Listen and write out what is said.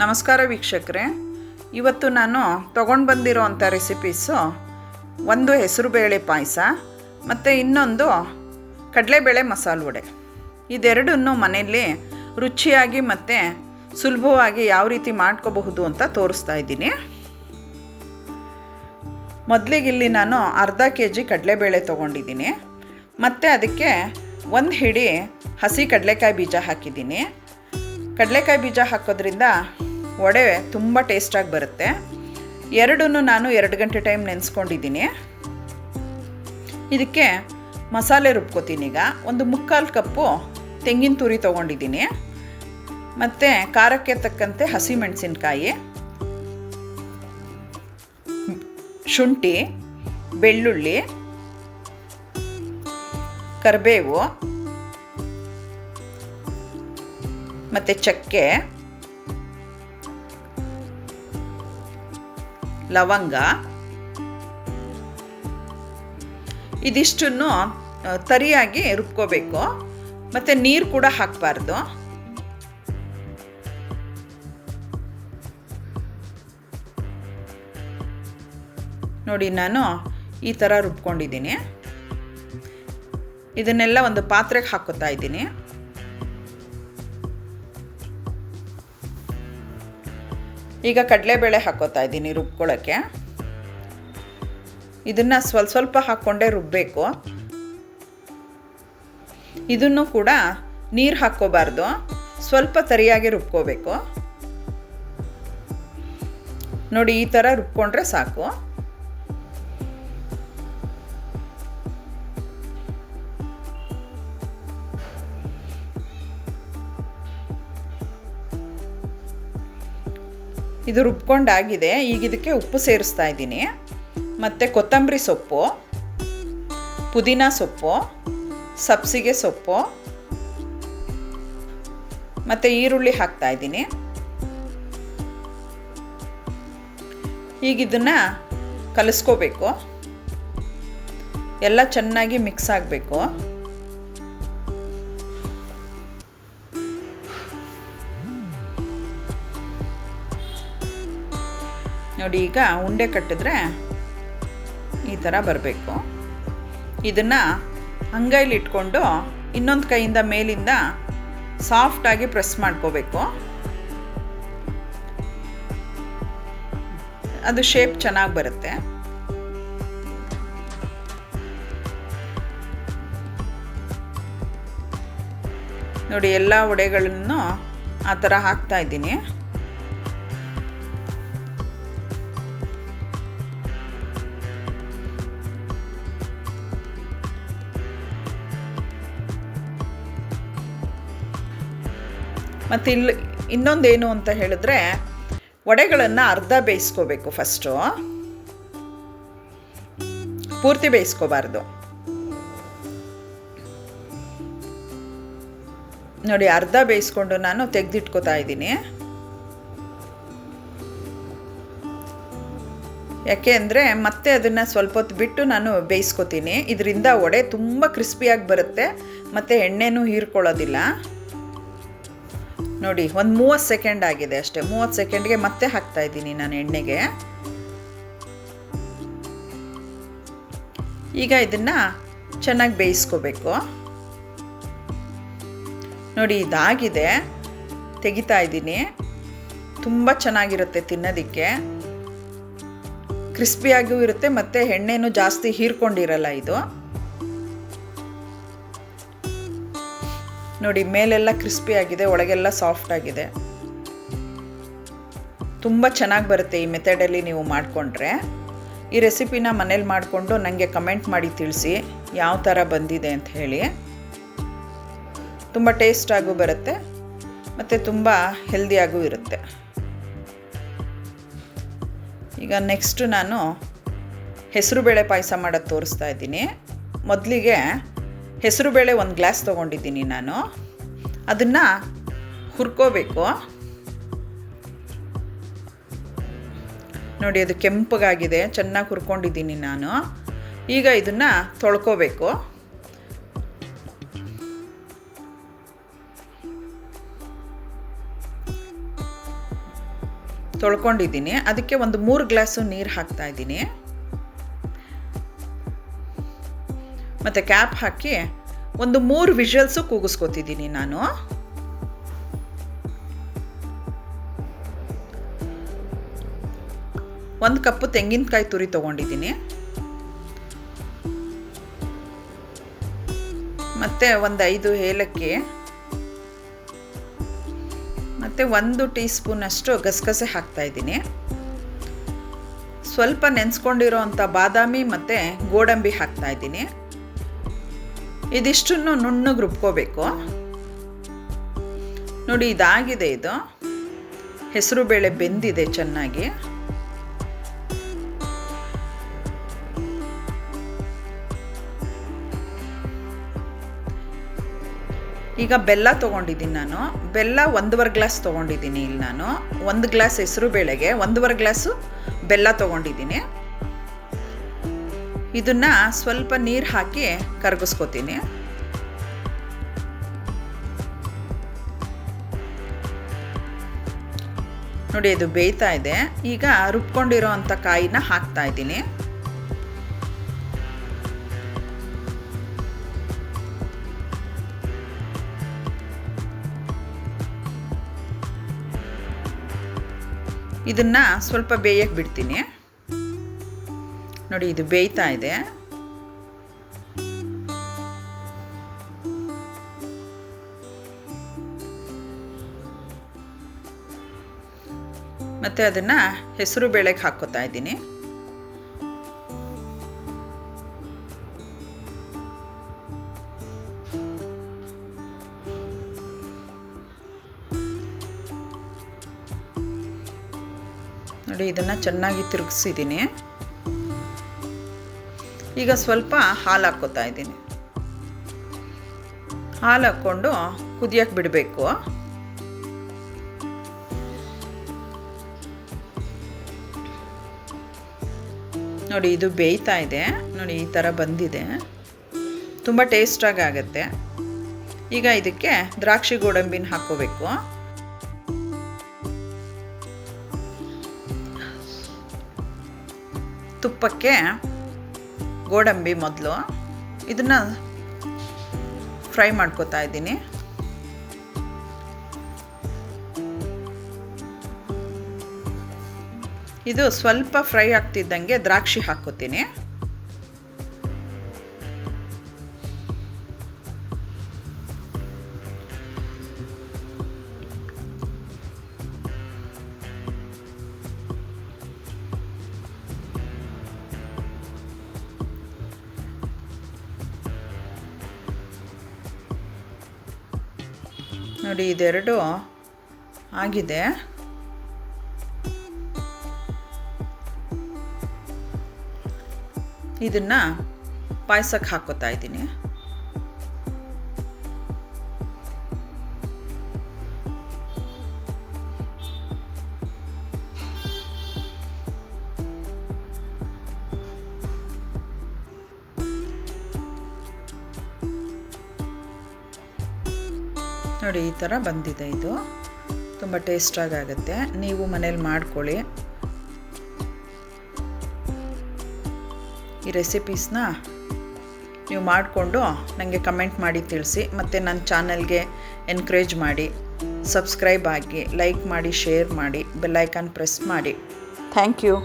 ನಮಸ್ಕಾರ ವೀಕ್ಷಕರೇ, ಇವತ್ತು ನಾನು ತೊಗೊಂಡು ಬಂದಿರೋವಂಥ ರೆಸಿಪೀಸು ಒಂದು ಹೆಸರುಬೇಳೆ ಪಾಯಸ ಮತ್ತು ಇನ್ನೊಂದು ಕಡಲೆಬೇಳೆ ಮಸಾಲೆ ವಡೆ. ಇದೆರಡನ್ನು ಮನೆಯಲ್ಲಿ ರುಚಿಯಾಗಿ ಮತ್ತು ಸುಲಭವಾಗಿ ಯಾವ ರೀತಿ ಮಾಡ್ಕೋಬಹುದು ಅಂತ ತೋರಿಸ್ತಾ ಇದ್ದೀನಿ. ಮೊದಲಿಗೆ ಇಲ್ಲಿ ನಾನು ಅರ್ಧ kg ಕಡಲೆಬೇಳೆ ತೊಗೊಂಡಿದ್ದೀನಿ ಮತ್ತು ಅದಕ್ಕೆ ಒಂದು ಹಿಡಿ ಹಸಿ ಕಡಲೆಕಾಯಿ ಬೀಜ ಹಾಕಿದ್ದೀನಿ. ಕಡಲೆಕಾಯಿ ಬೀಜ ಹಾಕೋದ್ರಿಂದ ವಡೆ ತುಂಬ ಟೇಸ್ಟಾಗಿ ಬರುತ್ತೆ. ಎರಡನ್ನೂ ನಾನು 2 ಗಂಟೆ ಟೈಮ್ ನೆನೆಸ್ಕೊಂಡಿದ್ದೀನಿ. ಇದಕ್ಕೆ ಮಸಾಲೆ ರುಬ್ಕೋತೀನಿ. ಈಗ ಒಂದು 3/4 ಕಪ್ಪು ತೆಂಗಿನ ತುರಿ ತೊಗೊಂಡಿದ್ದೀನಿ ಮತ್ತು ಖಾರಕ್ಕೆ ತಕ್ಕಂತೆ ಹಸಿಮೆಣಸಿನ್ಕಾಯಿ, ಶುಂಠಿ, ಬೆಳ್ಳುಳ್ಳಿ, ಕರಿಬೇವು ಮತ್ತು ಚಕ್ಕೆ, ಲವಂಗ, ಇದಿಷ್ಟನ್ನು ತರಿಯಾಗಿ ರುಬ್ಕೋಬೇಕು ಮತ್ತು ನೀರು ಕೂಡ ಹಾಕಬಾರ್ದು. ನೋಡಿ, ನಾನು ಈ ಥರ ರುಬ್ಕೊಂಡಿದ್ದೀನಿ. ಇದನ್ನೆಲ್ಲ ಒಂದು ಪಾತ್ರೆಗೆ ಹಾಕೋತಾ ಇದ್ದೀನಿ. ಈಗ ಕಡಲೆಬೇಳೆ ಹಾಕೋತಾ ಇದ್ದೀನಿ ರುಬ್ಕೊಳ್ಳೋಕ್ಕೆ. ಇದನ್ನು ಸ್ವಲ್ಪ ಹಾಕ್ಕೊಂಡೇ ರುಬ್ಬಬೇಕು. ಇದನ್ನು ಕೂಡ ನೀರು ಹಾಕ್ಕೋಬಾರ್ದು, ಸ್ವಲ್ಪ ತರಿಯಾಗಿ ರುಬ್ಕೋಬೇಕು. ನೋಡಿ, ಈ ಥರ ರುಬ್ಕೊಂಡ್ರೆ ಸಾಕು. ಇದು ರುಬ್ಕೊಂಡಾಗಿದೆ. ಈಗ ಇದಕ್ಕೆ ಉಪ್ಪು ಸೇರಿಸ್ತಾ ಇದ್ದೀನಿ ಮತ್ತು ಕೊತ್ತಂಬರಿ ಸೊಪ್ಪು, ಪುದೀನ ಸೊಪ್ಪು, ಸಬ್ಸಿಗೆ ಸೊಪ್ಪು ಮತ್ತು ಈರುಳ್ಳಿ ಹಾಕ್ತಾ ಇದ್ದೀನಿ. ಈಗ ಇದನ್ನು ಕಲಿಸ್ಕೋಬೇಕು. ಎಲ್ಲ ಚೆನ್ನಾಗಿ ಮಿಕ್ಸ್ ಆಗಬೇಕು. ನೋಡಿ, ಈಗ ಉಂಡೆ ಕಟ್ಟಿದ್ರೆ ಈ ಥರ ಬರಬೇಕು. ಇದನ್ನು ಅಂಗೈಲಿ ಇಟ್ಕೊಂಡು ಇನ್ನೊಂದು ಕೈಯಿಂದ ಮೇಲಿಂದ ಸಾಫ್ಟಾಗಿ ಪ್ರೆಸ್ ಮಾಡ್ಕೋಬೇಕು. ಅದು ಶೇಪ್ ಚೆನ್ನಾಗಿ ಬರುತ್ತೆ. ನೋಡಿ, ಎಲ್ಲ ವಡೆಗಳನ್ನು ಆ ಥರ ಹಾಕ್ತಾ ಇದ್ದೀನಿ. ಮತ್ತು ಇಲ್ಲಿ ಇನ್ನೊಂದೇನು ಅಂತ ಹೇಳಿದ್ರೆ, ವಡೆಗಳನ್ನು ಅರ್ಧ ಬೇಯಿಸ್ಕೋಬೇಕು. ಫಸ್ಟು ಪೂರ್ತಿ ಬೇಯಿಸ್ಕೋಬಾರ್ದು. ನೋಡಿ, ಅರ್ಧ ಬೇಯಿಸ್ಕೊಂಡು ನಾನು ತೆಗೆದಿಟ್ಕೋತಾ ಇದ್ದೀನಿ. ಯಾಕೆ ಅಂದರೆ ಮತ್ತೆ ಅದನ್ನು ಸ್ವಲ್ಪ ಹೊತ್ತು ಬಿಟ್ಟು ನಾನು ಬೇಯಿಸ್ಕೋತೀನಿ. ಇದರಿಂದ ವಡೆ ತುಂಬ ಕ್ರಿಸ್ಪಿಯಾಗಿ ಬರುತ್ತೆ ಮತ್ತು ಎಣ್ಣೆನೂ ಹೀರ್ಕೊಳ್ಳೋದಿಲ್ಲ. ನೋಡಿ, ಒಂದು 30 ಸೆಕೆಂಡ್ ಆಗಿದೆ ಅಷ್ಟೇ. 30 ಸೆಕೆಂಡ್ಗೆ ಮತ್ತೆ ಹಾಕ್ತಾ ಇದ್ದೀನಿ ನಾನು ಎಣ್ಣೆಗೆ. ಈಗ ಇದನ್ನು ಚೆನ್ನಾಗಿ ಬೇಯಿಸ್ಕೋಬೇಕು. ನೋಡಿ, ಇದಾಗಿದೆ. ತೆಗಿತಾ ಇದ್ದೀನಿ. ತುಂಬ ಚೆನ್ನಾಗಿರುತ್ತೆ ತಿನ್ನೋದಕ್ಕೆ. ಕ್ರಿಸ್ಪಿಯಾಗಿಯೂ ಇರುತ್ತೆ ಮತ್ತು ಎಣ್ಣೆನೂ ಜಾಸ್ತಿ ಹೀರ್ಕೊಂಡಿರಲ್ಲ ಇದು. ನೋಡಿ, ಮೇಲೆಲ್ಲ ಕ್ರಿಸ್ಪಿ ಆಗಿದೆ, ಒಳಗೆಲ್ಲ ಸಾಫ್ಟ್ ಆಗಿದೆ. ತುಂಬ ಚೆನ್ನಾಗಿ ಬರುತ್ತೆ ಈ ಮೆಥಡಲ್ಲಿ ನೀವು ಮಾಡಿಕೊಂಡ್ರೆ. ಈ ರೆಸಿಪಿನ ಮನೇಲಿ ಮಾಡಿಕೊಂಡು ನನಗೆ ಕಮೆಂಟ್ ಮಾಡಿ ತಿಳಿಸಿ ಯಾವ ಥರ ಬಂದಿದೆ ಅಂತ ಹೇಳಿ. ತುಂಬ ಟೇಸ್ಟಾಗೂ ಬರುತ್ತೆ ಮತ್ತು ತುಂಬ ಹೆಲ್ದಿಯಾಗೂ ಇರುತ್ತೆ. ಈಗ ನೆಕ್ಸ್ಟು ನಾನು ಹೆಸರುಬೇಳೆ ಪಾಯಸ ಮಾಡೋದು ತೋರಿಸ್ತಾ ಇದ್ದೀನಿ. ಮೊದಲಿಗೆ ಹೆಸರುಬೇಳೆ 1 ಗ್ಲಾಸ್ ತೊಗೊಂಡಿದ್ದೀನಿ ನಾನು. ಅದನ್ನು ಹುರ್ಕೋಬೇಕು. ನೋಡಿ, ಅದು ಕೆಂಪಗಾಗಿದೆ, ಚೆನ್ನಾಗಿ ಹುರ್ಕೊಂಡಿದ್ದೀನಿ ನಾನು. ಈಗ ಇದನ್ನು ತೊಳ್ಕೋಬೇಕು. ತೊಳ್ಕೊಂಡಿದ್ದೀನಿ. ಅದಕ್ಕೆ ಒಂದು 3 ಗ್ಲಾಸು ನೀರು ಹಾಕ್ತಾಯಿದ್ದೀನಿ. ಮತ್ತು ಕ್ಯಾಪ್ ಹಾಕಿ ಒಂದು 3 ವಿಷಲ್ಸು ಕೂಗಿಸ್ಕೊತಿದ್ದೀನಿ ನಾನು. ಒಂದು ಕಪ್ಪು ತೆಂಗಿನಕಾಯಿ ತುರಿ ತೊಗೊಂಡಿದ್ದೀನಿ. ಮತ್ತು ಒಂದು 5 ಏಲಕ್ಕಿ ಮತ್ತು 1 ಟೀ ಸ್ಪೂನಷ್ಟು ಗಸಗಸೆ ಹಾಕ್ತಾಯಿದ್ದೀನಿ. ಸ್ವಲ್ಪ ನೆನೆಸ್ಕೊಂಡಿರೋ ಅಂಥ ಬಾದಾಮಿ ಮತ್ತು ಗೋಡಂಬಿ ಹಾಕ್ತಾಯಿದ್ದೀನಿ. ಇದಿಷ್ಟನ್ನು ನುಣ್ಣಗೆ ರುಬ್ಕೋಬೇಕು. ನೋಡಿ ಇದಾಗಿದೆ. ಇದು ಹೆಸರು ಬೇಳೆ ಬೆಂದಿದೆ ಚೆನ್ನಾಗಿ. ಈಗ ಬೆಲ್ಲ ತೊಗೊಂಡಿದ್ದೀನಿ ನಾನು. ಬೆಲ್ಲ 1.5 ಗ್ಲಾಸ್ ತೊಗೊಂಡಿದ್ದೀನಿ. ಇಲ್ಲಿ ನಾನು 1 ಗ್ಲಾಸ್ ಹೆಸರು ಬೇಳೆಗೆ 1.5 ಗ್ಲಾಸು ಬೆಲ್ಲ ತೊಗೊಂಡಿದ್ದೀನಿ. ಇದನ್ನು ಸ್ವಲ್ಪ ನೀರು ಹಾಕಿ ಕರಗಿಸ್ಕೊತೀನಿ. ನೋಡಿ ಇದು ಬೇಯ್ತಾ ಇದೆ. ಈಗ ರುಬ್ಕೊಂಡಿರೋ ಅಂಥ ಕಾಯಿನ ಹಾಕ್ತಾ ಇದ್ದೀನಿ. ಇದನ್ನು ಸ್ವಲ್ಪ ಬೇಯಕ್ಕೆ ಬಿಡ್ತೀನಿ. ನೋಡಿ ಇದು ಬೇಯ್ತಾ ಇದೆ. ಮತ್ತು ಅದನ್ನು ಹೆಸರು ಬೇಳೆಗೆ ಹಾಕ್ಕೋತಾ ಇದ್ದೀನಿ. ನೋಡಿ ಇದನ್ನು ಚೆನ್ನಾಗಿ ತಿರುಗಿಸಿದ್ದೀನಿ. ಈಗ ಸ್ವಲ್ಪ ಹಾಲು ಹಾಕ್ಕೋತಾ ಇದ್ದೀನಿ. ಹಾಲು ಹಾಕ್ಕೊಂಡು ಕುದಿಯಕ್ಕೆ ಬಿಡಬೇಕು. ನೋಡಿ ಇದು ಬೇಯ್ತಾ ಇದೆ. ನೋಡಿ ಈ ಥರ ಬಂದಿದೆ. ತುಂಬ ಟೇಸ್ಟಾಗಿ ಆಗುತ್ತೆ. ಈಗ ಇದಕ್ಕೆ ದ್ರಾಕ್ಷಿ ಗೋಡಂಬಿನ ಹಾಕ್ಕೋಬೇಕು. ತುಪ್ಪಕ್ಕೆ ಗೋಡಂಬಿ ಮೊದಲು ಇದನ್ನು ಫ್ರೈ ಮಾಡ್ಕೋತಾ ಇದ್ದೀನಿ. ಇದು ಸ್ವಲ್ಪ ಫ್ರೈ ಆಗ್ತಿದ್ದಂಗೆ ದ್ರಾಕ್ಷಿ ಹಾಕ್ಕೋತೀನಿ. ನೋಡಿ ಇದೆರಡು ಆಗಿದೆ. ಇದನ್ನು ಪಾಯಸಕ್ಕೆ ಹಾಕ್ಕೋತಾ ಇದ್ದೀನಿ. ನೋಡಿ ಈ ಥರ ಬಂದಿದೆ. ಇದು ತುಂಬ ಟೇಸ್ಟಾಗಿ ಆಗುತ್ತೆ. ನೀವು ಮನೇಲಿ ಮಾಡ್ಕೊಳ್ಳಿ. ಈ ರೆಸಿಪೀಸ್ನ ನೀವು ಮಾಡಿಕೊಂಡು ನನಗೆ ಕಮೆಂಟ್ ಮಾಡಿ ತಿಳಿಸಿ. ಮತ್ತು ನನ್ನ ಚಾನಲ್ಗೆ ಎನ್ಕರೇಜ್ ಮಾಡಿ, ಸಬ್ಸ್ಕ್ರೈಬ್ ಆಗಿ, ಲೈಕ್ ಮಾಡಿ, ಶೇರ್ ಮಾಡಿ, ಬೆಲ್ ಐಕಾನ್ ಪ್ರೆಸ್ ಮಾಡಿ. Thank you.